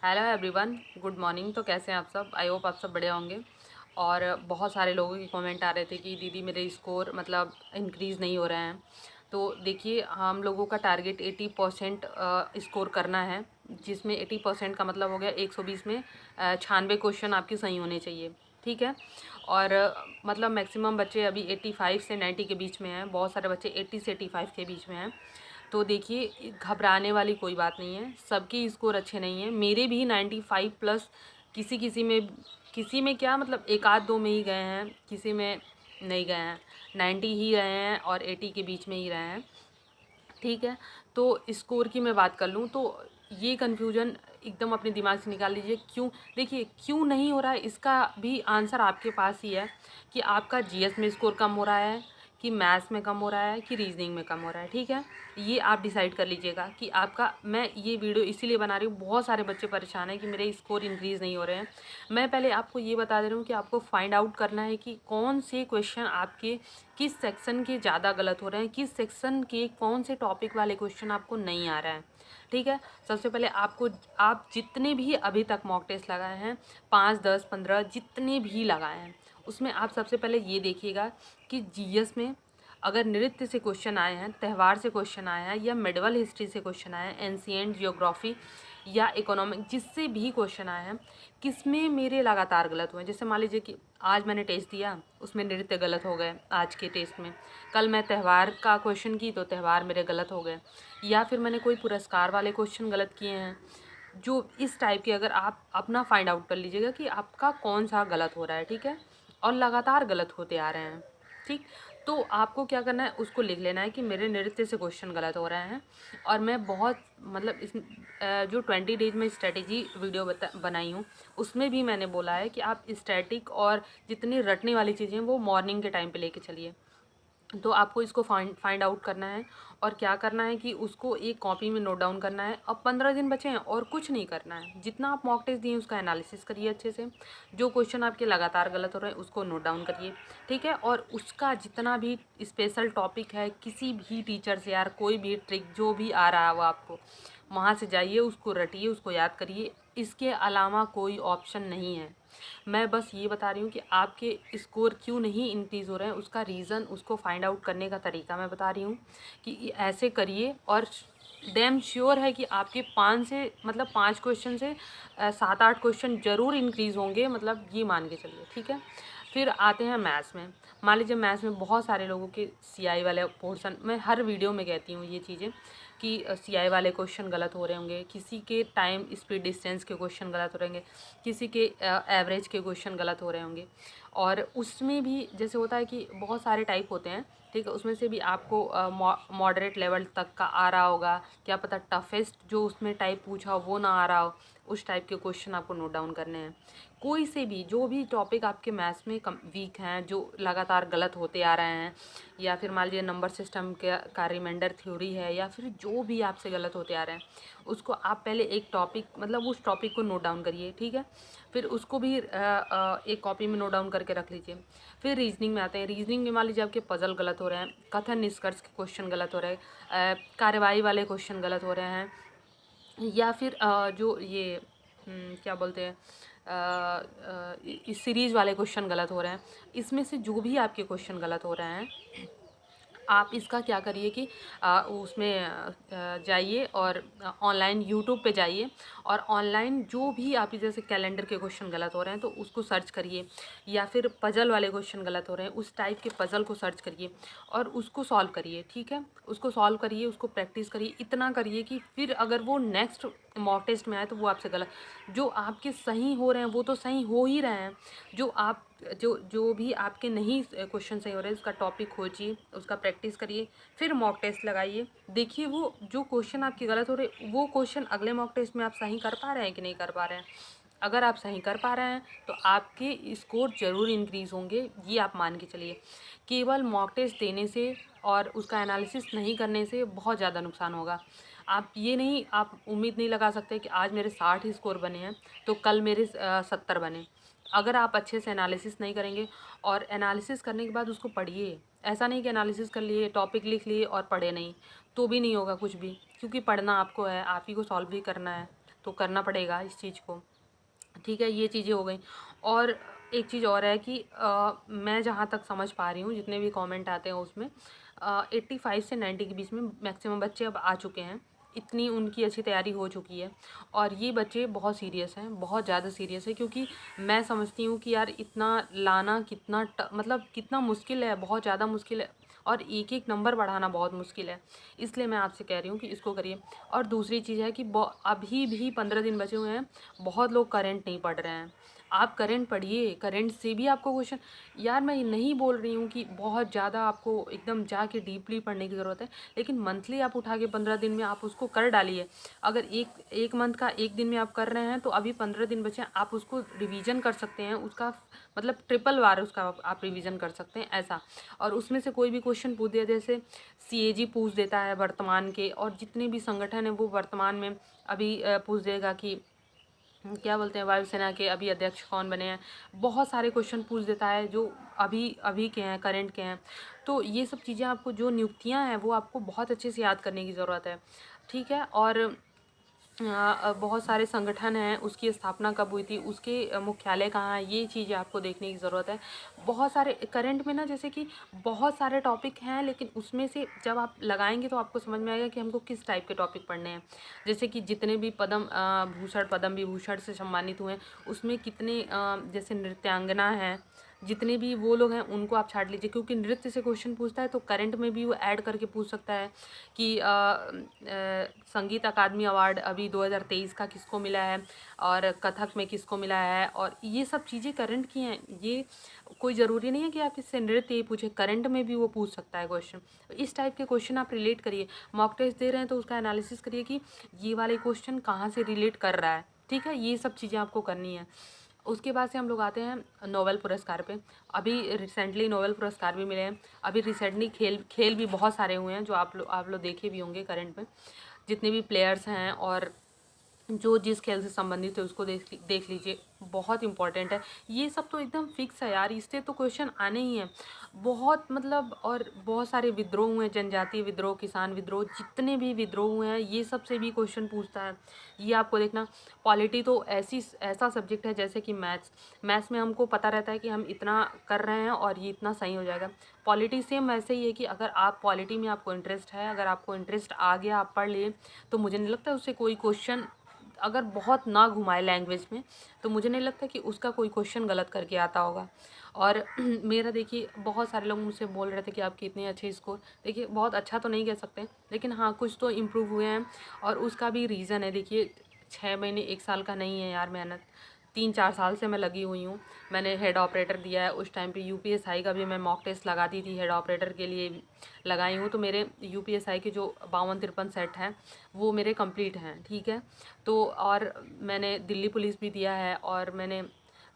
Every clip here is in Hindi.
Hello everyone, good morning. तो कैसे हैं आप सब? आई होप आप सब बढ़िया होंगे। और बहुत सारे लोगों के कमेंट आ रहे थे कि दीदी मेरे स्कोर मतलब इंक्रीज़ नहीं हो रहे हैं। तो देखिए, हम लोगों का टारगेट 80% स्कोर करना है, जिसमें 80% का मतलब हो गया 120 में 96 क्वेश्चन आपके सही होने चाहिए। ठीक है। और मतलब मैक्सिमम बच्चे अभी 85 से 90 के बीच में हैं, बहुत सारे बच्चे 80 से 85 के बीच में हैं। तो देखिए, घबराने वाली कोई बात नहीं है, सबके स्कोर अच्छे नहीं हैं। मेरे भी 95 प्लस किसी में क्या मतलब एक आध दो में ही गए हैं, किसी में नहीं गए हैं। 90 ही रहे हैं और 80 के बीच में ही रहे हैं। ठीक है। तो स्कोर की मैं बात कर लूँ तो ये कन्फ्यूजन एकदम अपने दिमाग से निकाल लीजिए। क्यों? देखिए, क्यों नहीं हो रहा है इसका भी आंसर आपके पास ही है कि आपका जीएस में स्कोर कम हो रहा है, कि मैथ्स में कम हो रहा है, कि रीजनिंग में कम हो रहा है। ठीक है। ये आप डिसाइड कर लीजिएगा कि आपका। मैं ये वीडियो इसीलिए बना रही हूँ, बहुत सारे बच्चे परेशान हैं कि मेरे स्कोर इंक्रीज़ नहीं हो रहे हैं। मैं पहले आपको ये बता दे रही हूँ कि आपको फाइंड आउट करना है कि कौन से क्वेश्चन आपके किस सेक्शन के ज़्यादा गलत हो रहे हैं, किस सेक्शन के कौन से टॉपिक वाले क्वेश्चन आपको नहीं आ रहा है। ठीक है। सबसे पहले आप जितने भी अभी तक मॉक टेस्ट लगाए हैं, 5, 10, 15 जितने भी लगाए हैं, उसमें आप सबसे पहले ये देखिएगा कि जीएस में अगर नृत्य से क्वेश्चन आए हैं, त्यौहार से क्वेश्चन आए हैं, या मेडिवल हिस्ट्री से क्वेश्चन आए हैं, एंशिएंट जियोग्राफी या इकोनॉमिक, जिससे भी क्वेश्चन आए हैं, किसमें मेरे लगातार गलत हुए हैं। जैसे मान लीजिए कि आज मैंने टेस्ट दिया, उसमें नृत्य गलत हो गए आज के टेस्ट में। कल मैं त्यौहार का क्वेश्चन की तो त्यौहार मेरे गलत हो गए। या फिर मैंने कोई पुरस्कार वाले क्वेश्चन गलत किए हैं। जो इस टाइप के अगर आप अपना फाइंड आउट कर लीजिएगा कि आपका कौन सा गलत हो रहा है। ठीक है। और लगातार गलत होते आ रहे हैं। ठीक। तो आपको क्या करना है, उसको लिख लेना है कि मेरे नृत्य से क्वेश्चन गलत हो रहे हैं। और मैं बहुत मतलब जो 20 डेज में स्ट्रेटेजी वीडियो बनाई हूँ, उसमें भी मैंने बोला है कि आप स्टैटिक और जितनी रटने वाली चीज़ें वो मॉर्निंग के टाइम पे लेके चलिए। तो आपको इसको फाइंड आउट करना है। और क्या करना है कि उसको एक कॉपी में नोट डाउन करना है। अब 15 दिन बचे हैं और कुछ नहीं करना है। जितना आप मॉक टेस्ट दिए उसका एनालिसिस करिए अच्छे से। जो क्वेश्चन आपके लगातार गलत हो रहे हैं उसको नोट डाउन करिए। ठीक है। और उसका जितना भी स्पेशल टॉपिक है, किसी भी टीचर से यार कोई भी ट्रिक जो भी आ रहा है वो आपको, वहाँ से जाइए, उसको रटिए, उसको याद करिए। इसके अलावा कोई ऑप्शन नहीं है। मैं बस ये बता रही हूँ कि आपके स्कोर क्यों नहीं इंक्रीज़ हो रहे हैं, उसका रीज़न, उसको फाइंड आउट करने का तरीका मैं बता रही हूँ कि ऐसे करिए। और डैम श्योर है कि आपके 5 क्वेश्चन से 7-8 क्वेश्चन ज़रूर इंक्रीज़ होंगे, मतलब ये मान के चलिए। ठीक है। फिर आते हैं मैथ्स में। मान लीजिए मैथ्स में बहुत सारे लोगों के सीआई वाले पोर्शन, मैं हर वीडियो में कहती हूँ ये चीज़ें कि सीआई वाले क्वेश्चन गलत हो रहे होंगे, किसी के टाइम स्पीड डिस्टेंस के क्वेश्चन गलत हो रहे होंगे, किसी के एवरेज के क्वेश्चन गलत हो रहे होंगे। और उसमें भी जैसे होता है कि बहुत सारे टाइप होते हैं। ठीक है। उसमें से भी आपको मॉडरेट लेवल तक का आ रहा होगा, क्या पता टफेस्ट जो उसमें टाइप पूछा हो वो ना आ रहा हो। उस टाइप के क्वेश्चन आपको नोट डाउन करने हैं। कोई से भी जो भी टॉपिक आपके मैथ्स में कम वीक हैं, जो लगातार गलत होते आ रहे हैं, या फिर मान लीजिए नंबर सिस्टम का रिमाइंडर थ्योरी है, या फिर जो भी आपसे गलत होते आ रहे हैं, उसको आप पहले एक टॉपिक मतलब उस टॉपिक को नोट डाउन करिए। ठीक है। फिर उसको भी एक कॉपी में नोट डाउन करके रख लीजिए। फिर रीजनिंग में आते हैं। रीजनिंग में मान लीजिए आपके पजल गलत हो रहे हैं, कथन निष्कर्ष के क्वेश्चन गलत हो रहे हैं, कार्यवाही वाले क्वेश्चन गलत हो रहे हैं, या फिर जो ये क्या बोलते हैं, इस सीरीज़ वाले क्वेश्चन गलत हो रहे हैं। इसमें से जो भी आपके क्वेश्चन गलत हो रहे हैं, आप इसका क्या करिए कि उसमें जाइए और ऑनलाइन यूट्यूब पे जाइए, और ऑनलाइन जो भी आप जैसे कैलेंडर के क्वेश्चन गलत हो रहे हैं तो उसको सर्च करिए, या फिर पजल वाले क्वेश्चन गलत हो रहे हैं उस टाइप के पजल को सर्च करिए और उसको सॉल्व करिए। ठीक है। उसको सॉल्व करिए, उसको प्रैक्टिस करिए, इतना करिए कि फिर अगर वो नेक्स्ट मॉक टेस्ट में आए तो वो आपसे गलत, जो आपके सही हो रहे हैं वो तो सही हो ही रहे हैं। जो आप जो जो भी आपके नहीं क्वेश्चन सही हो रहे हैं उसका टॉपिक खोजिए, उसका प्रैक्टिस करिए, फिर मॉक टेस्ट लगाइए। देखिए वो जो क्वेश्चन आपके गलत हो रहे वो क्वेश्चन अगले मॉक टेस्ट में आप सही कर पा रहे हैं कि नहीं कर पा रहे हैं। अगर आप सही कर पा रहे हैं तो आपके स्कोर ज़रूर इंक्रीज़ होंगे, ये आप मान के चलिए। केवल मॉक टेस्ट देने से और उसका एनालिसिस नहीं करने से बहुत ज़्यादा नुकसान होगा। आप उम्मीद नहीं लगा सकते कि आज मेरे 60 ही स्कोर बने हैं तो कल मेरे 70 बने। अगर आप अच्छे से एनालिसिस नहीं करेंगे, और एनालिसिस करने के बाद उसको पढ़िए। ऐसा नहीं कि एनालिसिस कर लिए, टॉपिक लिख लिए और पढ़े नहीं, तो भी नहीं होगा कुछ भी, क्योंकि पढ़ना आपको है, आप ही को सॉल्व भी करना है। तो करना पड़ेगा इस चीज़ को, ठीक है। ये चीज़ें हो गई। और एक चीज़ और है कि मैं जहाँ तक समझ पा रही हूँ जितने भी कमेंट आते हैं उसमें 85 से 90 के बीच में मैक्सिमम बच्चे अब आ चुके हैं, इतनी उनकी अच्छी तैयारी हो चुकी है। और ये बच्चे बहुत सीरियस हैं, बहुत ज़्यादा सीरियस है, क्योंकि मैं समझती हूँ कि यार इतना लाना कितना मतलब कितना मुश्किल है, बहुत ज़्यादा मुश्किल है, और एक एक नंबर बढ़ाना बहुत मुश्किल है। इसलिए मैं आपसे कह रही हूँ कि इसको करिए। और दूसरी चीज़ है कि अभी भी 15 दिन बचे हुए हैं, बहुत लोग करंट नहीं पढ़ रहे हैं। आप करंट पढ़िए, करंट से भी आपको क्वेश्चन, यार मैं नहीं बोल रही हूँ कि बहुत ज़्यादा आपको एकदम जाके डीपली पढ़ने की ज़रूरत है, लेकिन मंथली आप उठा के 15 दिन में आप उसको कर डालिए। अगर एक मंथ का एक दिन में आप कर रहे हैं तो अभी 15 दिन बचे हैं, आप उसको रिवीजन कर सकते हैं, उसका मतलब ट्रिपल बार उसका आप रिवीजन कर सकते हैं ऐसा। और उसमें से कोई भी क्वेश्चन पूछ दिया, जैसे सीएजी पूछ देता है वर्तमान के, और जितने भी संगठन हैं वो वर्तमान में अभी पूछ देगा कि क्या बोलते हैं वायुसेना के अभी अध्यक्ष कौन बने हैं, बहुत सारे क्वेश्चन पूछ देता है जो अभी अभी के हैं, करंट के हैं। तो ये सब चीज़ें आपको, जो नियुक्तियां हैं वो आपको बहुत अच्छे से याद करने की ज़रूरत है, ठीक है। और बहुत सारे संगठन हैं, उसकी स्थापना कब हुई थी, उसके मुख्यालय कहाँ है, ये चीज़ें आपको देखने की ज़रूरत है। बहुत सारे करंट में ना, जैसे कि बहुत सारे टॉपिक हैं, लेकिन उसमें से जब आप लगाएंगे तो आपको समझ में आएगा कि हमको किस टाइप के टॉपिक पढ़ने हैं। जैसे कि जितने भी पद्म विभूषण से सम्मानित हुए हैं, उसमें कितने जैसे नृत्यांगना हैं, जितने भी वो लोग हैं उनको आप छाट लीजिए, क्योंकि नृत्य से क्वेश्चन पूछता है तो करंट में भी वो ऐड करके पूछ सकता है कि संगीत अकादमी अवार्ड अभी 2023 का किसको मिला है, और कथक में किसको मिला है, और ये सब चीज़ें करंट की हैं। ये कोई ज़रूरी नहीं है कि आप इससे नृत्य ही पूछे, करंट में भी वो पूछ सकता है क्वेश्चन। इस टाइप के क्वेश्चन आप रिलेट करिए, मॉक टेस्ट दे रहे हैं तो उसका एनालिसिस करिए कि ये वाले क्वेश्चन कहाँ से रिलेट कर रहा है, ठीक है। ये सब चीज़ें आपको करनी है। उसके बाद से हम लोग आते हैं नोबेल पुरस्कार पे। अभी रिसेंटली नोबेल पुरस्कार भी मिले हैं। अभी रिसेंटली खेल भी बहुत सारे हुए हैं, जो आप लोग देखे भी होंगे करंट में, जितने भी प्लेयर्स हैं और जो जिस खेल से संबंधित है उसको देख लीजिए, बहुत इंपॉर्टेंट है। ये सब तो एकदम फिक्स है यार, इससे तो क्वेश्चन आने ही हैं बहुत, मतलब। और बहुत सारे विद्रोह हुए हैं, जनजातीय विद्रोह, किसान विद्रोह, जितने भी विद्रोह हुए हैं ये सब से भी क्वेश्चन पूछता है। ये आपको देखना। पॉलिटी तो ऐसा सब्जेक्ट है जैसे कि मैथ्स में हमको पता रहता है कि हम इतना कर रहे हैं और ये इतना सही हो जाएगा। पॉलिटी सेम वैसे ही है कि अगर आप पॉलिटी में आपको इंटरेस्ट है, अगर आपको इंटरेस्ट आ गया, आप पढ़ लिए, तो मुझे नहीं लगता उससे कोई क्वेश्चन, अगर बहुत ना घुमाए लैंग्वेज में, तो मुझे नहीं लगता कि उसका कोई क्वेश्चन गलत करके आता होगा। और मेरा देखिए, बहुत सारे लोग मुझसे बोल रहे थे कि आपके इतने अच्छे स्कोर, देखिए बहुत अच्छा तो नहीं कह सकते, लेकिन हाँ कुछ तो इम्प्रूव हुए हैं। और उसका भी रीज़न है, देखिए 6 महीने 1 साल का नहीं है यार मेहनत, 3-4 साल से मैं लगी हुई हूँ। मैंने हेड ऑपरेटर दिया है, उस टाइम पे यूपीएसआई का भी मैं मॉक टेस्ट लगाती थी, हेड ऑपरेटर के लिए लगाई हूँ। तो मेरे यूपीएसआई के जो 52-53 सेट हैं वो मेरे कंप्लीट हैं, ठीक है। तो और मैंने दिल्ली पुलिस भी दिया है, और मैंने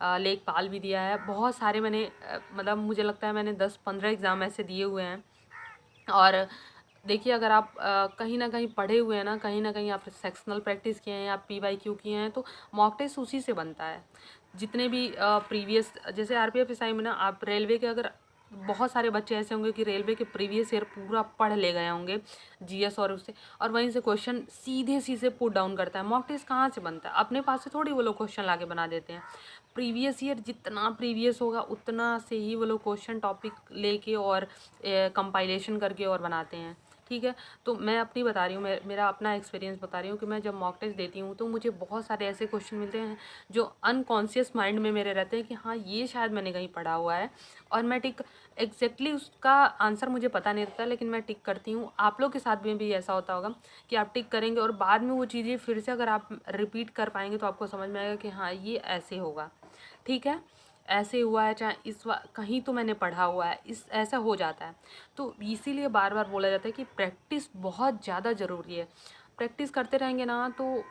लेखपाल भी दिया है, बहुत सारे मैंने मतलब मुझे लगता है मैंने 10-15 एग्ज़ाम ऐसे दिए हुए हैं। और देखिए, अगर आप कहीं ना कहीं पढ़े हुए हैं ना, कहीं ना कहीं आप सेक्शनल प्रैक्टिस किए हैं या पीवाईक्यू किए हैं, तो मॉक टेस्ट उसी से बनता है। जितने भी प्रीवियस, जैसे आरपीएफ एसआई में ना, आप रेलवे के, अगर बहुत सारे बच्चे ऐसे होंगे कि रेलवे के प्रीवियस ईयर पूरा पढ़ ले गए होंगे जीएस और उससे, और वहीं से क्वेश्चन सीधे सीधे पुट डाउन करता है। मॉक टेस्ट कहाँ से बनता है? अपने पास से थोड़ी वो लोग क्वेश्चन लाके बना देते हैं। प्रीवियस ईयर जितना प्रीवियस होगा उतना से ही वो लोग क्वेश्चन टॉपिक लेके और कंपाइलेशन करके और बनाते हैं, ठीक है। तो मैं अपनी बता रही हूँ, मेरा अपना एक्सपीरियंस बता रही हूँ कि मैं जब मॉक टेस्ट देती हूँ तो मुझे बहुत सारे ऐसे क्वेश्चन मिलते हैं जो अनकॉन्शियस माइंड में मेरे रहते हैं कि हाँ ये शायद मैंने कहीं पढ़ा हुआ है, और मैं टिक एग्जैक्टली उसका आंसर मुझे पता नहीं रहता, लेकिन मैं टिक करती हूँ। आप लोग के साथ में भी ऐसा होता होगा कि आप टिक करेंगे और बाद में वो चीज़ें फिर से अगर आप रिपीट कर पाएंगे तो आपको समझ में आएगा कि हाँ ये ऐसे होगा, ठीक है, ऐसे हुआ है, चाहे कहीं तो मैंने पढ़ा हुआ है, इस ऐसा हो जाता है। तो इसीलिए बार बार बोला जाता है कि प्रैक्टिस बहुत ज़्यादा ज़रूरी है। प्रैक्टिस करते रहेंगे ना तो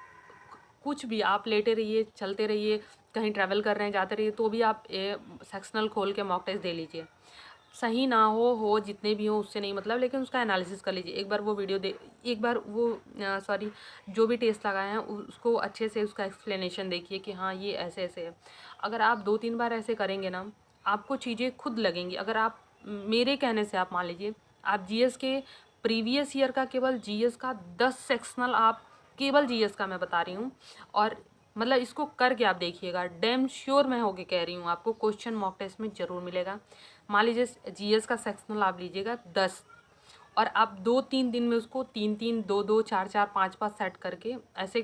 कुछ भी, आप लेटे रहिए, चलते रहिए, कहीं ट्रैवल कर रहे हैं, जाते रहिए, तो भी आप सेक्शनल खोल के मॉक टेस्ट दे लीजिए। सही ना हो जितने भी हो उससे नहीं मतलब, लेकिन उसका एनालिसिस कर लीजिए। एक बार वो वीडियो दे, एक बार वो सॉरी, जो भी टेस्ट लगाए हैं उसको अच्छे से उसका एक्सप्लेनेशन देखिए कि हाँ ये ऐसे ऐसे है। अगर आप 2-3 बार ऐसे करेंगे ना, आपको चीज़ें खुद लगेंगी। अगर आप मेरे कहने से, आप मान लीजिए आप जीएस के प्रीवियस ईयर का, केवल जीएस का 10 सेक्शनल आप केवल जीएस का मैं बता रही हूँ। और मतलब इसको करके आप देखिएगा, डैम श्योर मैं होके कह रही हूँ, आपको क्वेश्चन मॉक टेस्ट में ज़रूर मिलेगा। मान लीजिए जीएस का सेक्शनल आप लीजिएगा 10, और आप 2-3 दिन में उसको 3-3, 2-2, 4-4, 5-5 सेट करके ऐसे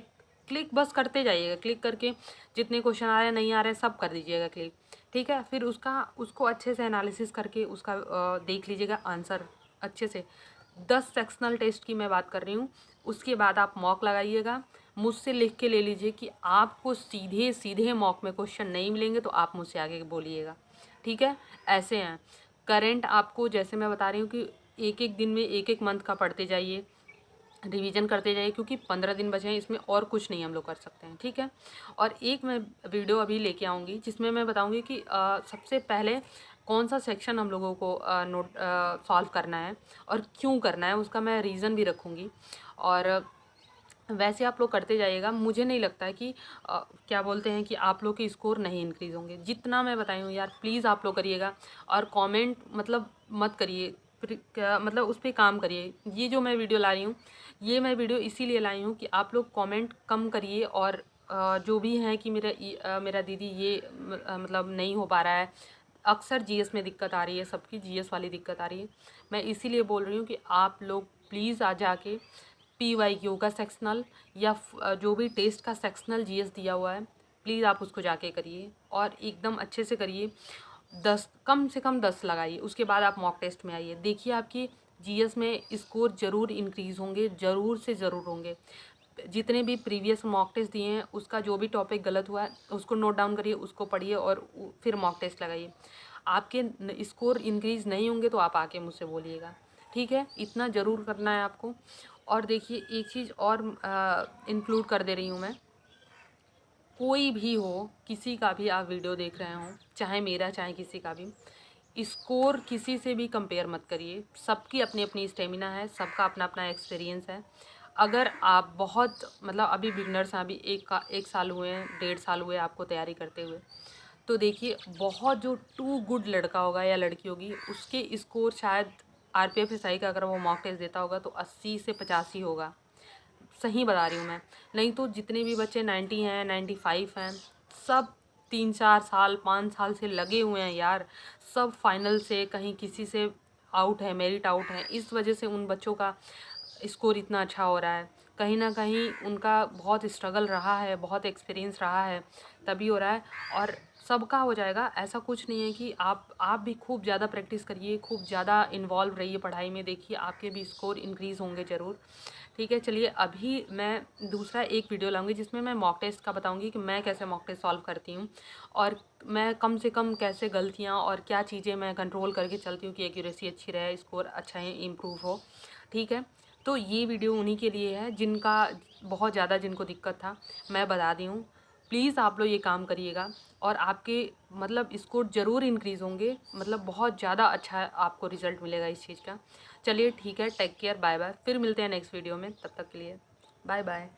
क्लिक बस करते जाइएगा। क्लिक करके जितने क्वेश्चन आ रहे हैं नहीं आ रहे हैं सब कर दीजिएगा क्लिक, ठीक है। फिर उसको अच्छे से एनालिसिस करके उसका देख लीजिएगा आंसर अच्छे से। 10 सेक्शनल टेस्ट की मैं बात कर रही हूँ। उसके बाद आप मॉक लगाइएगा, मुझसे लिख के ले लीजिए कि आपको सीधे सीधे मॉक में क्वेश्चन नहीं मिलेंगे तो आप मुझसे आगे बोलिएगा, ठीक है। ऐसे हैं करंट, आपको जैसे मैं बता रही हूँ कि एक एक दिन में एक एक मंथ का पढ़ते जाइए, रिवीजन करते जाइए, क्योंकि 15 दिन बचे हैं, इसमें और कुछ नहीं हम लोग कर सकते हैं, ठीक है। और एक मैं वीडियो अभी लेके आऊँगी जिसमें मैं बताऊँगी कि सबसे पहले कौन सा सेक्शन हम लोगों को सॉल्व करना है और क्यों करना है, उसका मैं रीज़न भी रखूँगी। और वैसे आप लोग करते जाइएगा। मुझे नहीं लगता है कि क्या बोलते हैं कि आप लोग के स्कोर नहीं इंक्रीज़ होंगे। जितना मैं बताई हूँ यार, प्लीज़ आप लोग करिएगा। और कमेंट मतलब मत करिए, मतलब उस पर काम करिए। ये जो मैं वीडियो ला रही हूँ, ये मैं वीडियो इसीलिए लाई हूँ कि आप लोग कमेंट कम करिए। और जो भी हैं कि मेरा दीदी ये मतलब नहीं हो पा रहा है, अक्सर जीएस में दिक्कत आ रही है, सबकी जीएस वाली दिक्कत आ रही है। मैं इसीलिए बोल रही हूँ कि आप लोग प्लीज़ आ जाके PYQ का सेक्शनल या जो भी टेस्ट का सेक्शनल जीएस दिया हुआ है, प्लीज़ आप उसको जाके करिए और एकदम अच्छे से करिए। 10 कम से कम 10 लगाइए, उसके बाद आप मॉक टेस्ट में आइए। देखिए आपकी जीएस में स्कोर ज़रूर इंक्रीज़ होंगे, ज़रूर से ज़रूर होंगे। जितने भी प्रीवियस मॉक टेस्ट दिए हैं उसका जो भी टॉपिक गलत हुआ है उसको नोट डाउन करिए, उसको पढ़िए और फिर मॉक टेस्ट लगाइए। आपके स्कोर इंक्रीज़ नहीं होंगे तो आप आके मुझसे बोलिएगा, ठीक है। इतना ज़रूर करना है आपको। और देखिए एक चीज़ और इंक्लूड कर दे रही हूँ मैं, कोई भी हो, किसी का भी आप वीडियो देख रहे हो, चाहे मेरा चाहे किसी का भी, स्कोर किसी से भी कंपेयर मत करिए। सबकी अपनी अपनी स्टेमिना है, सबका अपना अपना एक्सपीरियंस है। अगर आप बहुत मतलब अभी बिगनर्स हैं, अभी एक साल हुए हैं, 1.5 साल हुए आपको तैयारी करते हुए, तो देखिए बहुत जो टू गुड लड़का होगा या लड़की होगी उसके स्कोर शायद RPF SI का अगर वो मॉक टेस्ट देता होगा तो 80 से 85 होगा, सही बता रही हूँ मैं। नहीं तो जितने भी बच्चे 90 हैं, 95 हैं, सब 3-4 साल 5 साल से लगे हुए हैं यार। सब फाइनल से कहीं किसी से आउट है, मेरिट आउट है, इस वजह से उन बच्चों का स्कोर इतना अच्छा हो रहा है। कहीं ना कहीं उनका बहुत स्ट्रगल रहा है, बहुत एक्सपीरियंस रहा है, तभी हो रहा है। और सबका हो जाएगा, ऐसा कुछ नहीं है कि आप भी खूब ज़्यादा प्रैक्टिस करिए, खूब ज़्यादा इन्वॉल्व रहिए पढ़ाई में, देखिए आपके भी स्कोर इंक्रीज़ होंगे ज़रूर, ठीक है। चलिए अभी मैं दूसरा एक वीडियो लाऊंगी जिसमें मैं मॉक टेस्ट का बताऊंगी कि मैं कैसे मॉक टेस्ट सॉल्व करती हूँ और मैं कम से कम कैसे गलतियाँ और क्या चीज़ें मैं कंट्रोल करके चलती हूँ कि एक्यूरेसी अच्छी रहे, स्कोर अच्छा है, इम्प्रूव हो, ठीक है। तो ये वीडियो उन्हीं के लिए है जिनका बहुत ज़्यादा जिनको दिक्कत था, मैं बता दी हूँ। प्लीज़ आप लोग ये काम करिएगा और आपके मतलब स्कोर ज़रूर इंक्रीज़ होंगे, मतलब बहुत ज़्यादा अच्छा आपको रिज़ल्ट मिलेगा इस चीज़ का। चलिए ठीक है, टेक केयर, बाय बाय। फिर मिलते हैं नेक्स्ट वीडियो में, तब तक के लिए बाय बाय।